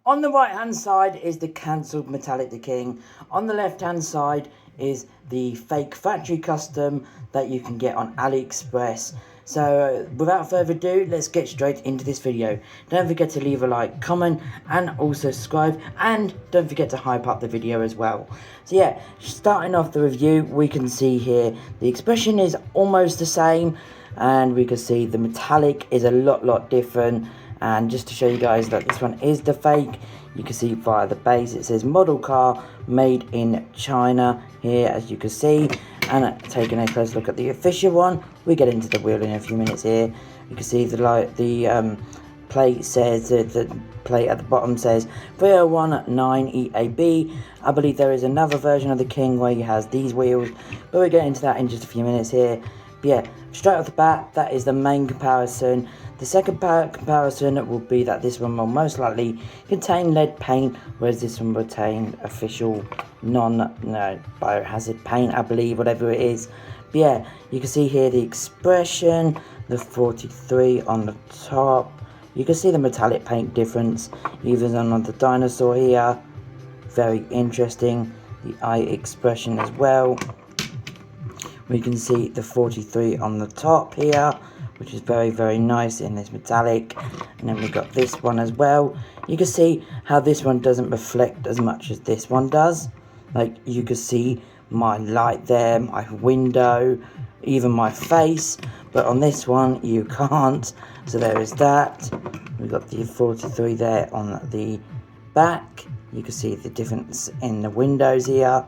On the right hand side is the cancelled metallic the King. On the left hand side is the fake factory custom that you can get on AliExpress. So without further ado, let's get straight into this video. Don't forget to leave a like, comment, and also subscribe, and don't forget to hype up the video as well. So yeah, starting off the review, we can see here the expression is almost the same, and we can see the metallic is a lot different. And just to show you guys that this one is the fake, you can see via the base it says model car made in China here, as you can see. And taking a close look at the official one, we get into the wheel in a few minutes here. You can see the plate says, the plate at the bottom says 3019 EAB. I believe there is another version of the King where he has these wheels, but we'll get into that in just a few minutes here. But yeah, straight off the bat, that is the main comparison. The second comparison will be that this one will most likely contain lead paint, whereas this one will contain official biohazard paint, I believe, whatever it is. But yeah, you can see here the expression, the 43 on the top. You can see the metallic paint difference, even on the dinosaur here. Very interesting. The eye expression as well. We can see the 43 on the top here, which is very nice in this metallic. And then we've got this one as well. You can see how this one doesn't reflect as much as this one does. Like, you can see my light there, my window, even my face. But on this one, you can't. So there is that. We've got the 43 there on the back. You can see the difference in the windows here.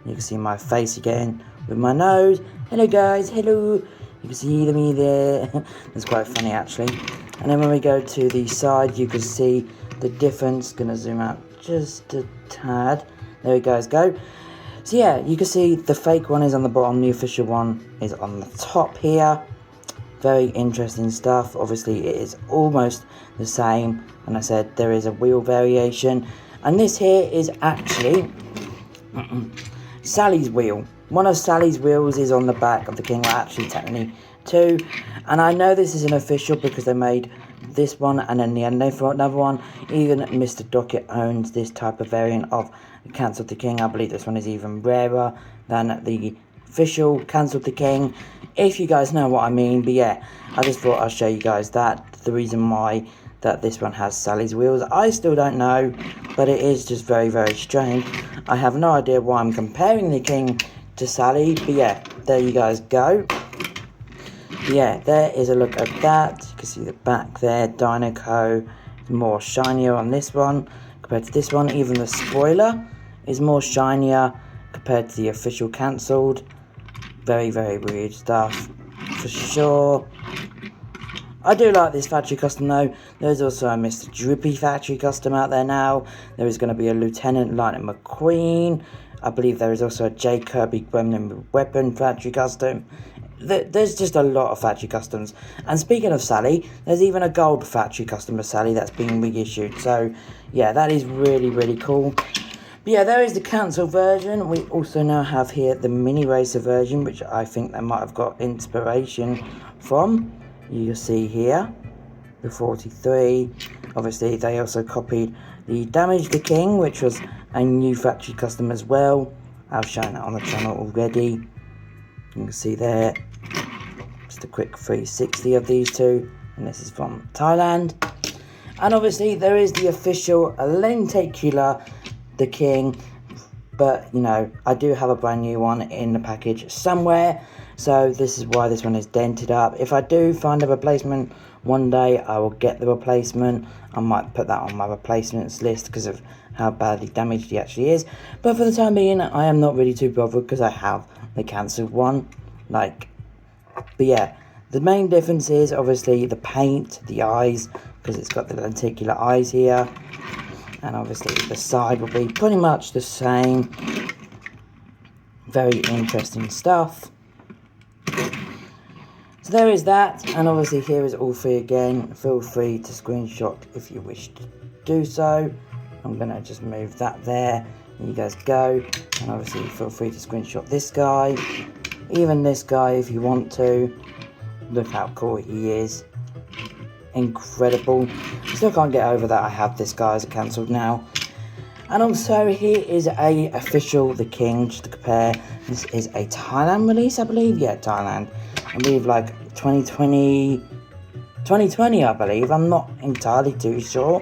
You can see my face again with my nose. Hello guys, hello. You can see me there. That's quite funny actually. And then when we go to the side, you can see the difference. Gonna zoom out just a tad. There you guys go. So yeah, you can see the fake one is on the bottom, the official one is on the top here. Very interesting stuff. Obviously it is almost the same, and I said there is a wheel variation. And this here is actually Sally's wheel. One of Sally's wheels is on the back of the King, well actually technically two. And I know this isn't official because they made this one and then the another one. Even Mr. Docket owns this type of variant of Cancelled the King. I believe this one is even rarer than the official Cancelled the King, if you guys know what I mean. But yeah, I just thought I'd show you guys that, the reason why that this one has Sally's wheels. I still don't know, but it is just very strange. I have no idea why I'm comparing the King to Sally, but yeah, there you guys go. Yeah, there is a look at that. You can see the back there. Dinoco is more shinier on this one compared to this one. Even the spoiler is more shinier compared to the official cancelled. Very weird stuff for sure. I do like this factory custom though. There's also a Mr. Drippy factory custom out there now. There is going to be a Lieutenant Lightning McQueen. I believe there is also a J. Kirby Gremlin Weapon factory custom. There's just a lot of factory customs. And speaking of Sally, there's even a gold factory custom of Sally that's being reissued. So yeah, that is really cool. But yeah, there is the cancel version. We also now have here the mini racer version, which I think they might have got inspiration from. You'll see here the 43. Obviously they also copied the Damage the King, which was a new factory custom as well. I've shown it on the channel already. You can see there just a quick 360 of these two, and this is from Thailand. And obviously there is the official Lenticular the King, but you know, I do have a brand new one in the package somewhere, so this is why this one is dented up. If I do find a replacement one day, I will get the replacement. I might put that on my replacements list because of how badly damaged he actually is, but for the time being I am not really too bothered because I have the cancelled one. But yeah, the main difference is obviously the paint, the eyes, because it's got the lenticular eyes here, and obviously the side will be pretty much the same. Very interesting stuff. So there is that, and obviously here is all three again. Feel free to screenshot if you wish to do so. I'm going to just move that there. There you guys go. And obviously feel free to screenshot this guy. Even this guy if you want to. Look how cool he is. incredible. Still can't get over that I have this, guys, cancelled now. And also, here is a official The King, just to compare. This is a Thailand release, I believe. Yeah, Thailand. I believe like 2020, I believe. I'm not entirely too sure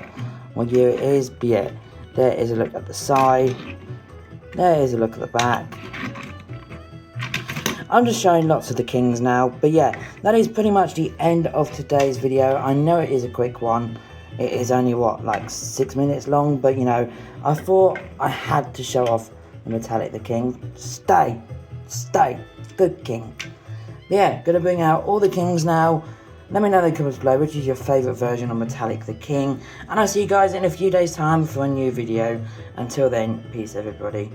what year it is, but yeah, there is a look at the side. There is a look at the back. I'm just showing lots of the Kings now, but yeah, that is pretty much the end of today's video. I know it is a quick one. It is only, what, like 6 minutes long, but you know, I thought I had to show off the metallic The King. Stay, good King. But yeah, gonna bring out all the Kings now. Let me know in the comments below which is your favourite version of metallic The King, and I'll see you guys in a few days time for a new video. Until then, peace everybody.